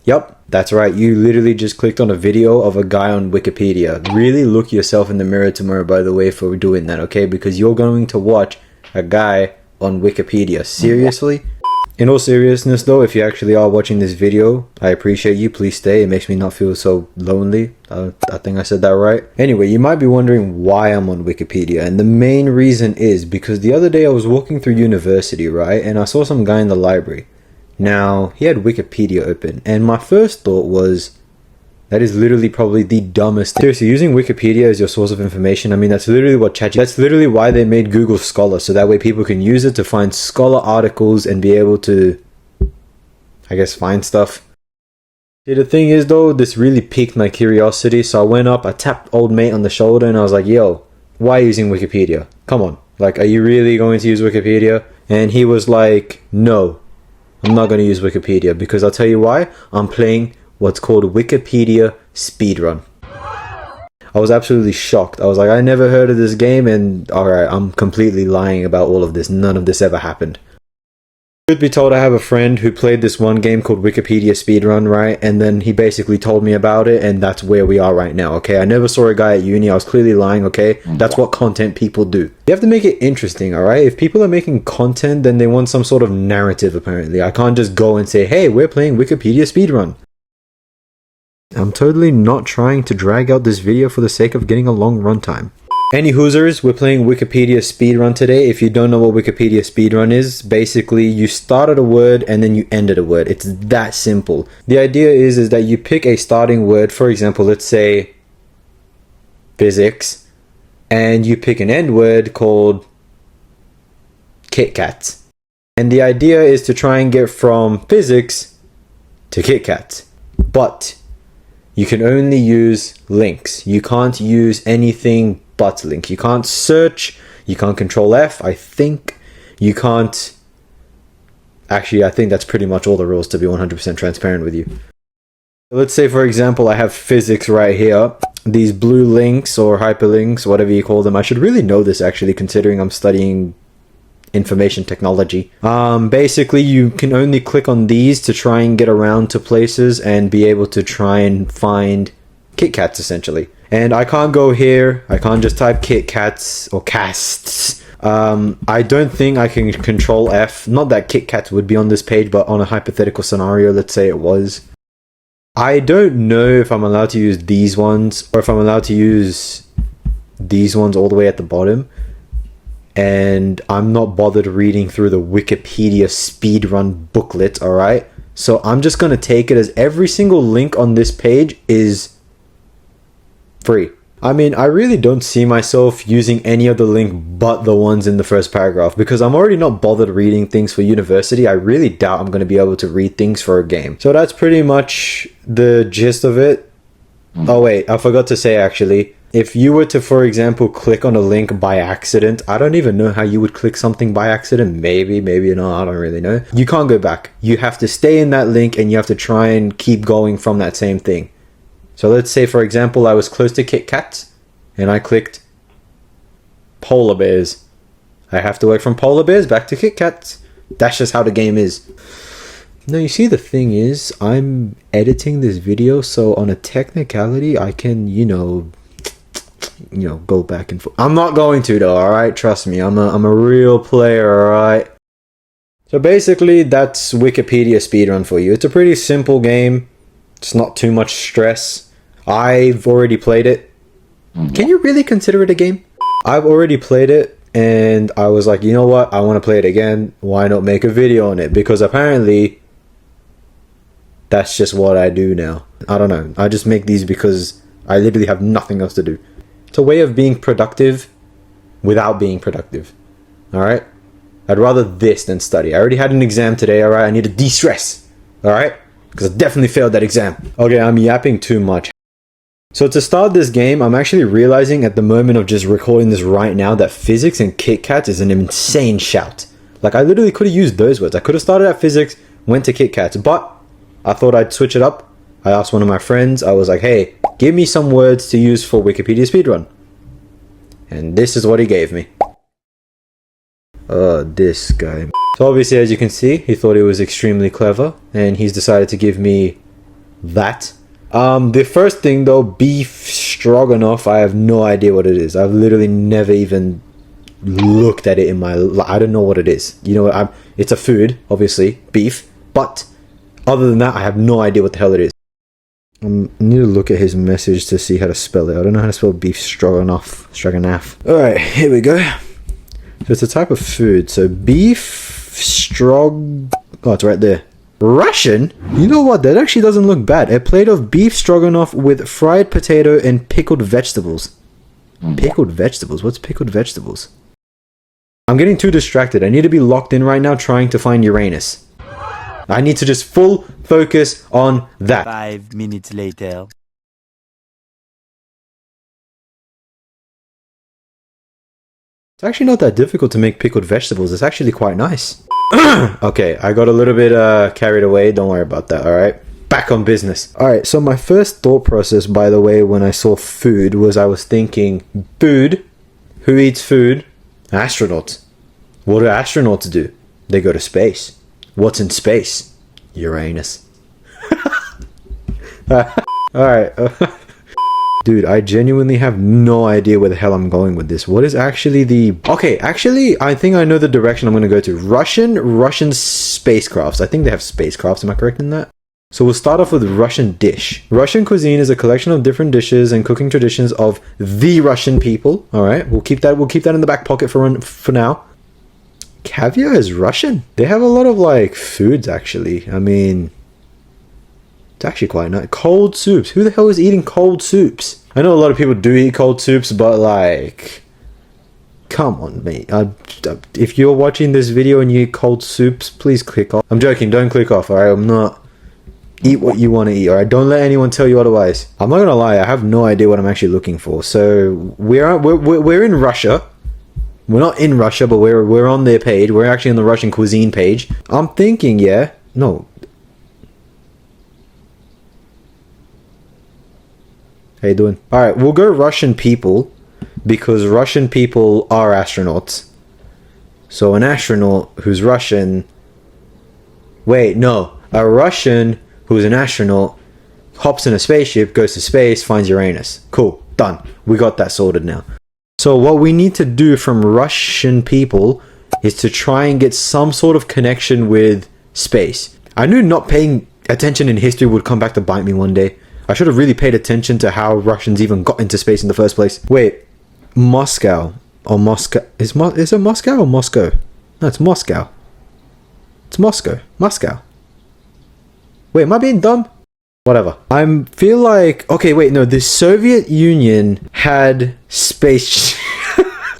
Yep, that's right. You literally just clicked on a video of a guy on Wikipedia. Really look yourself in the mirror tomorrow, by the way, for doing that, okay? Because you're going to watch a guy on Wikipedia. Seriously? In all seriousness though, if you actually are watching this video, I appreciate you. Please stay. It makes me not feel so lonely. I think I said that right. Anyway, you might be wondering why I'm on Wikipedia. And the main reason is because the other day I was walking through university, right? And I saw some guy in the library. Now, he had Wikipedia open. And my first thought was, that is literally probably the dumbest thing. Seriously, using Wikipedia as your source of information, I mean, that's literally what that's literally why they made Google Scholar, so that way people can use it to find scholar articles and be able to, I guess, find stuff. See, the thing is though, this really piqued my curiosity, so I went up, I tapped old mate on the shoulder and I was like, yo, why are you using Wikipedia? Come on, like, are you really going to use Wikipedia? And he was like, no, I'm not going to use Wikipedia, because I'll tell you why. I'm playing what's called Wikipedia Speedrun. I was absolutely shocked. I was like, I never heard of this game, and alright, I'm completely lying about all of this. None of this ever happened. Truth be told, I have a friend who played this one game called Wikipedia Speedrun, right? And then he basically told me about it, and that's where we are right now, okay? I never saw a guy at uni. I was clearly lying, okay? That's what content people do. You have to make it interesting, alright? If people are making content, then they want some sort of narrative, apparently. I can't just go and say, hey, we're playing Wikipedia Speedrun. I'm totally not trying to drag out this video for the sake of getting a long runtime. Any hoosers, we're playing Wikipedia Speedrun today. If you don't know what Wikipedia Speedrun is, basically you started a word and then you ended a word. It's that simple. The idea is that you pick a starting word, for example, let's say physics, and you pick an end word called Kit Kats. And the idea is to try and get from physics to Kit Kats. But you can only use links. You can't use anything but link. You can't search. You can't control F, I think. You can't... Actually, I think that's pretty much all the rules, to be 100% transparent with you. Let's say, for example, I have physics right here. These blue links or hyperlinks, whatever you call them. I should really know this, actually, considering I'm studying information technology. Basically, you can only click on these to try and get around to places and be able to try and find Kit Kats, essentially. And I can't go here. I can't just type Kit Kats or casts. I don't think I can control F. Not that Kit Kats would be on this page, but on a hypothetical scenario, let's say it was. I don't know if I'm allowed to use these ones or if I'm allowed to use these ones all the way at the bottom. And I'm not bothered reading through the Wikipedia Speedrun booklet, alright? So I'm just going to take it as every single link on this page is free. I mean, I really don't see myself using any other link but the ones in the first paragraph, because I'm already not bothered reading things for university. I really doubt I'm going to be able to read things for a game. So that's pretty much the gist of it. Oh wait, I forgot to say actually. If you were to, for example, click on a link by accident, I don't even know how you would click something by accident. Maybe not, I don't really know. You can't go back. You have to stay in that link and you have to try and keep going from that same thing. So let's say, for example, I was close to Kit Kats and I clicked polar bears. I have to work from polar bears back to Kit Kats. That's just how the game is. No, you see, the thing is, I'm editing this video, so on a technicality, I can, you know, go back and forth. I'm not going to though, alright? Trust me, I'm a real player, alright? So basically, that's Wikipedia Speedrun for you. It's a pretty simple game. It's not too much stress. I've already played it. Can you really consider it a game? I've already played it, and I was like, you know what? I want to play it again. Why not make a video on it? Because apparently, that's just what I do now. I don't know. I just make these because I literally have nothing else to do. It's a way of being productive without being productive. Alright? I'd rather this than study. I already had an exam today, alright? I need to de-stress. Alright? Because I definitely failed that exam. Okay, I'm yapping too much. So to start this game, I'm actually realizing at the moment of just recording this right now that physics and Kit Kats is an insane shout. Like, I literally could have used those words. I could have started at physics, went to Kit Kats, but I thought I'd switch it up. I asked one of my friends, I was like, hey, give me some words to use for Wikipedia Speedrun. And this is what he gave me. This guy. So obviously, as you can see, he thought he was extremely clever, and he's decided to give me that. The first thing though, beef stroganoff, I have no idea what it is. I've literally never even looked at it in my life. I don't know what it is. You know what? It's a food, obviously, beef. But other than that, I have no idea what the hell it is. I need to look at his message to see how to spell it. I don't know how to spell beef stroganoff. Alright, here we go. So it's a type of food. So beef oh, it's right there. Russian? You know what? That actually doesn't look bad. A plate of beef stroganoff with fried potato and pickled vegetables. Pickled vegetables? What's pickled vegetables? I'm getting too distracted. I need to be locked in right now trying to find Uranus. I need to just full focus on that. 5 minutes later. It's actually not that difficult to make pickled vegetables. It's actually quite nice. Okay, I got a little bit carried away. Don't worry about that, alright? Back on business. Alright, so my first thought process, by the way, when I saw food, was I was thinking, food? Who eats food? Astronauts. What do astronauts do? They go to space. What's in space? Uranus. Alright. Dude, I genuinely have no idea where the hell I'm going with this. What is actually the... Okay, actually, I think I know the direction I'm going to go to. Russian spacecrafts. I think they have spacecrafts. Am I correct in that? So we'll start off with Russian dish. Russian cuisine is a collection of different dishes and cooking traditions of the Russian people. Alright, we'll keep that in the back pocket for now. Caviar is Russian. They have a lot of, like, foods, actually. I mean... It's actually quite nice. Cold soups. Who the hell is eating cold soups? I know a lot of people do eat cold soups, but like... Come on, mate. If you're watching this video and you eat cold soups, please click off. I'm joking. Don't click off, alright? I'm not... Eat what you want to eat, alright? Don't let anyone tell you otherwise. I'm not gonna lie. I have no idea what I'm actually looking for. So, we're in Russia. We're not in Russia, but we're on their page. We're actually on the Russian cuisine page. I'm thinking, yeah... No... How you doing? Alright, we'll go Russian people, because Russian people are astronauts. So an astronaut who's Russian... Wait, no. A Russian who's an astronaut hops in a spaceship, goes to space, finds Uranus. Cool. Done. We got that sorted now. So what we need to do from Russian people is to try and get some sort of connection with space. I knew not paying attention in history would come back to bite me one day. I should have really paid attention to how Russians even got into space in the first place. Wait, Moscow or Moscow? Is it Moscow or Moscow? No, it's Moscow. It's Moscow. Moscow. Wait, am I being dumb? Whatever. I feel like... Okay, wait, no. The Soviet Union had space...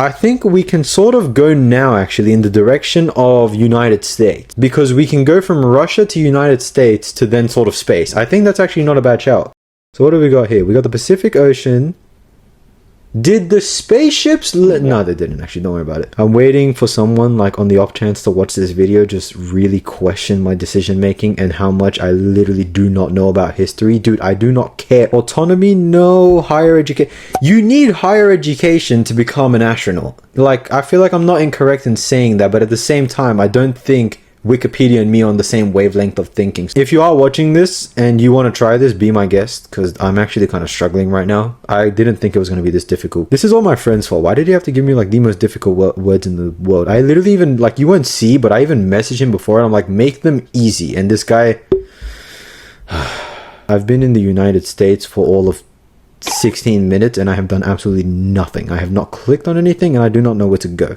I think we can sort of go now, actually, in the direction of United States. Because we can go from Russia to United States to then sort of space. I think that's actually not a bad shout. So what do we got here? We got the Pacific Ocean. Did the spaceships... No, they didn't, actually. Don't worry about it. I'm waiting for someone, like, on the off chance to watch this video, just really question my decision making and how much I literally do not know about history. Dude, I do not care. Autonomy? No. Higher education. You need higher education to become an astronaut. Like, I feel like I'm not incorrect in saying that, but at the same time, I don't think Wikipedia and me are on the same wavelength of thinking. If you are watching this and you want to try this, be my guest, because I'm actually kind of struggling right now. I didn't think it was going to be this difficult. This is all my friends' fault. Why did he have to give me like the most difficult words in the world? I literally even, like, you won't see, but I even messaged him before and I'm like, make them easy. And this guy... I've been in the United States for all of 16 minutes and I have done absolutely nothing. I have not clicked on anything and I do not know where to go.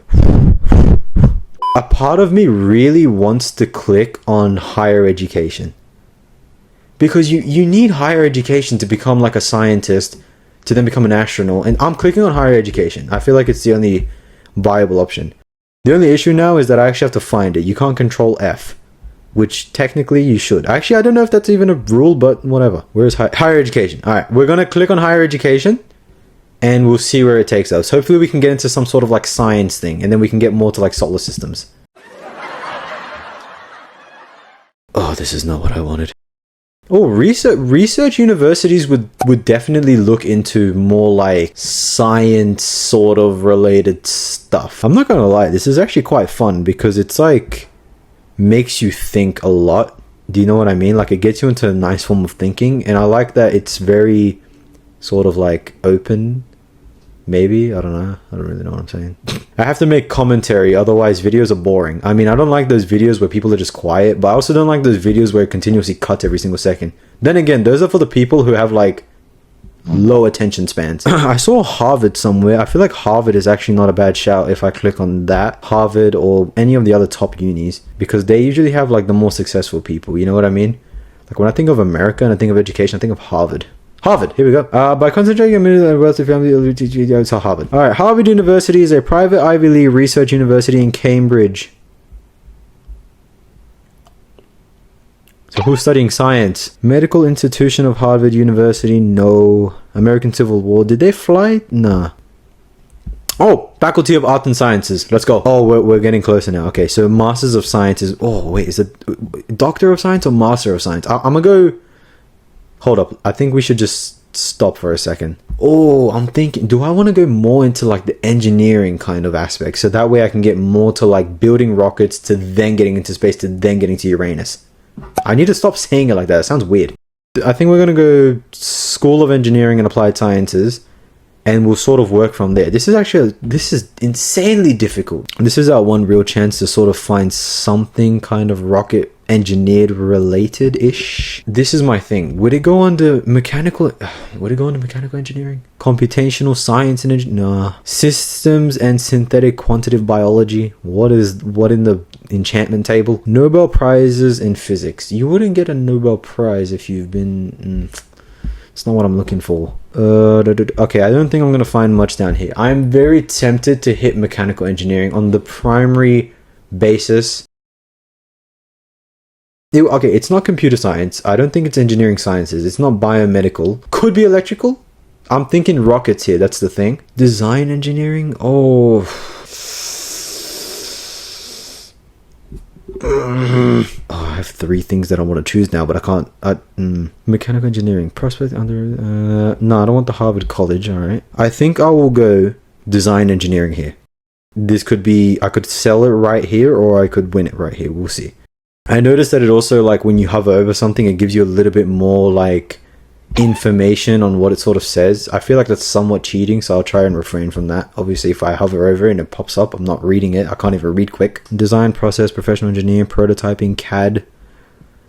A part of me really wants to click on higher education. Because you need higher education to become like a scientist, to then become an astronaut. And I'm clicking on higher education. I feel like it's the only viable option. The only issue now is that I actually have to find it. You can't control F. Which technically you should. Actually, I don't know if that's even a rule, but whatever. Where's higher education? Alright, we're going to click on higher education. And we'll see where it takes us. Hopefully we can get into some sort of like science thing. And then we can get more to like solar systems. Oh, this is not what I wanted. Oh, research universities would definitely look into more like science sort of related stuff. I'm not gonna lie, this is actually quite fun because it's like makes you think a lot. Do you know what I mean? Like, it gets you into a nice form of thinking, and I like that it's very sort of like open. Maybe, I don't know. I don't really know what I'm saying. I have to make commentary, otherwise videos are boring. I mean, I don't like those videos where people are just quiet, but I also don't like those videos where it continuously cuts every single second. Then again, those are for the people who have like low attention spans. I saw Harvard somewhere. I feel like Harvard is actually not a bad shout if I click on that. Harvard or any of the other top unis, because they usually have like the more successful people. You know what I mean? Like, when I think of America and I think of education, I think of Harvard. Harvard, here we go. By concentrating on the wealthy family, it's Harvard. Alright, Harvard University is a private Ivy League research university in Cambridge. So who's studying science? Medical Institution of Harvard University, no. American Civil War, did they fly? Nah. Oh, Faculty of Arts and Sciences. Let's go. Oh, we're getting closer now. Okay, so Masters of Science is... Oh, wait, is it Doctor of Science or Master of Science? I'm gonna go... Hold up, I think we should just stop for a second. Oh, I'm thinking, do I want to go more into like the engineering kind of aspect? So that way I can get more to like building rockets to then getting into space to then getting to Uranus. I need to stop saying it like that. It sounds weird. I think we're going to go School of Engineering and Applied Sciences, and we'll sort of work from there. This is insanely difficult. This is our one real chance to sort of find something kind of rocket engineered related-ish. This is my thing. Would it go under mechanical engineering? Computational science and nah. Systems and synthetic quantitative biology. What in the enchantment table? Nobel Prizes in physics. You wouldn't get a Nobel Prize if you've been... It's not what I'm looking for. Okay, I don't think I'm going to find much down here. I'm very tempted to hit mechanical engineering on the primary basis. Okay, it's not computer science. I don't think it's engineering sciences. It's not biomedical. Could be electrical. I'm thinking rockets here. That's the thing. Design engineering? Oh... Oh, I have 3 things that I want to choose now, but I can't. Mechanical engineering, prospect under. No, I don't want the Harvard College. All right, I think I will go design engineering here. This could be, I could sell it right here, or I could win it right here. We'll see. I noticed that it also, like, when you hover over something, it gives you a little bit more like information on what it sort of says. I feel like that's somewhat cheating, so I'll try and refrain from that. Obviously, if I hover over it and it pops up, I'm not reading it. I can't even read quick. Design, process, professional engineering, prototyping, CAD.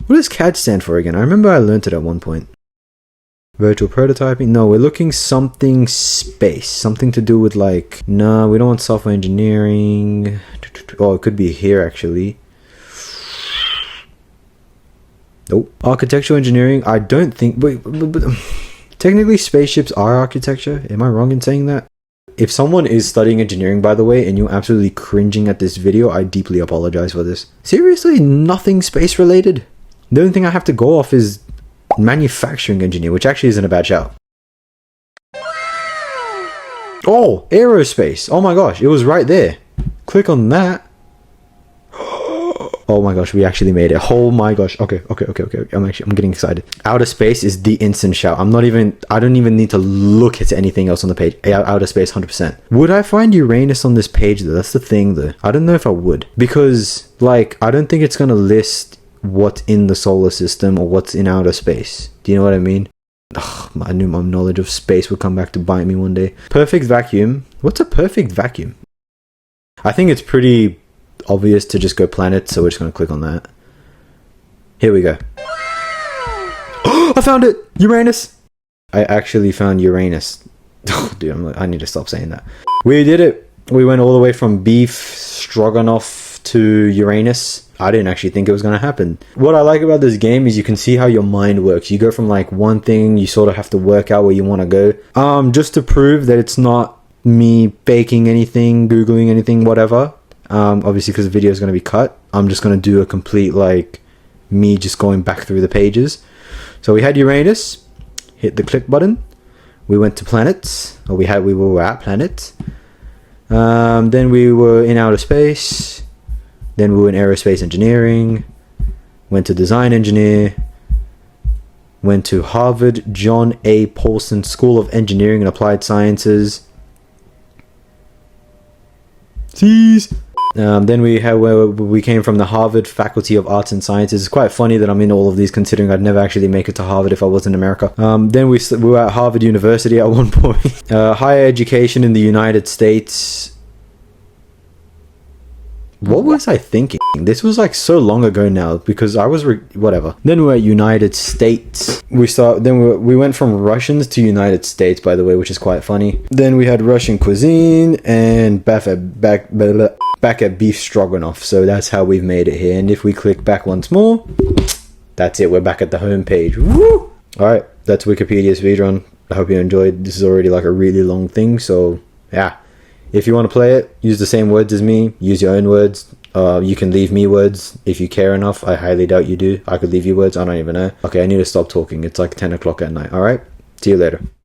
What does CAD stand for again? I remember I learned it at one point. Virtual prototyping. No, we're looking something space. Something to do with like... No, we don't want software engineering. Oh, it could be here actually. Nope. Architectural engineering, I don't think... But technically spaceships are architecture. Am I wrong in saying that? If someone is studying engineering, by the way, and you're absolutely cringing at this video, I deeply apologize for this. Seriously, nothing space related? The only thing I have to go off is manufacturing engineer, which actually isn't a bad shout. Oh, aerospace. Oh my gosh, it was right there. Click on that. Oh my gosh, we actually made it. Oh my gosh. Okay. I'm getting excited. Outer space is the instant shout. I don't even need to look at anything else on the page. Outer space, 100%. Would I find Uranus on this page though? That's the thing though. I don't know if I would. Because, like, I don't think it's going to list what's in the solar system or what's in outer space. Do you know what I mean? Ugh, I knew my knowledge of space would come back to bite me one day. Perfect vacuum. What's a perfect vacuum? I think it's pretty obvious to just go planet, so we're just going to click on that. Here we go. I found it! Uranus! I actually found Uranus. Oh, dude, I need to stop saying that. We did it! We went all the way from beef stroganoff to Uranus. I didn't actually think it was going to happen. What I like about this game is you can see how your mind works. You go from like one thing, you sort of have to work out where you want to go. Just to prove that it's not me faking anything, Googling anything, whatever. Obviously because the video is going to be cut, I'm just going to do a complete like me just going back through the pages. So we had Uranus, hit the click button, we went to planets, or we were at planets, then we were in outer space, then we were in aerospace engineering, went to design engineer, went to Harvard John A. Paulson School of Engineering and Applied Sciences. Jeez. Then we came from the Harvard Faculty of Arts and Sciences. It's quite funny that I'm in all of these, considering I'd never actually make it to Harvard if I was in America. Then we were at Harvard University at one point. Higher education in the United States. What was I thinking? This was like so long ago now, because I was whatever. Then we were at United States. We went from Russians to United States, by the way, which is quite funny. Then we had Russian cuisine and back at beef stroganoff. So that's how we've made it here. And if we click back once more, that's it. We're back at the home page. Woo! All right, that's Wikipedia Speedrun. I hope you enjoyed. This is already like a really long thing, so yeah. If you want to play it, use the same words as me. Use your own words. You can leave me words if you care enough. I highly doubt you do. I could leave you words. I don't even know. Okay, I need to stop talking. It's like 10 o'clock at night. All right? See you later.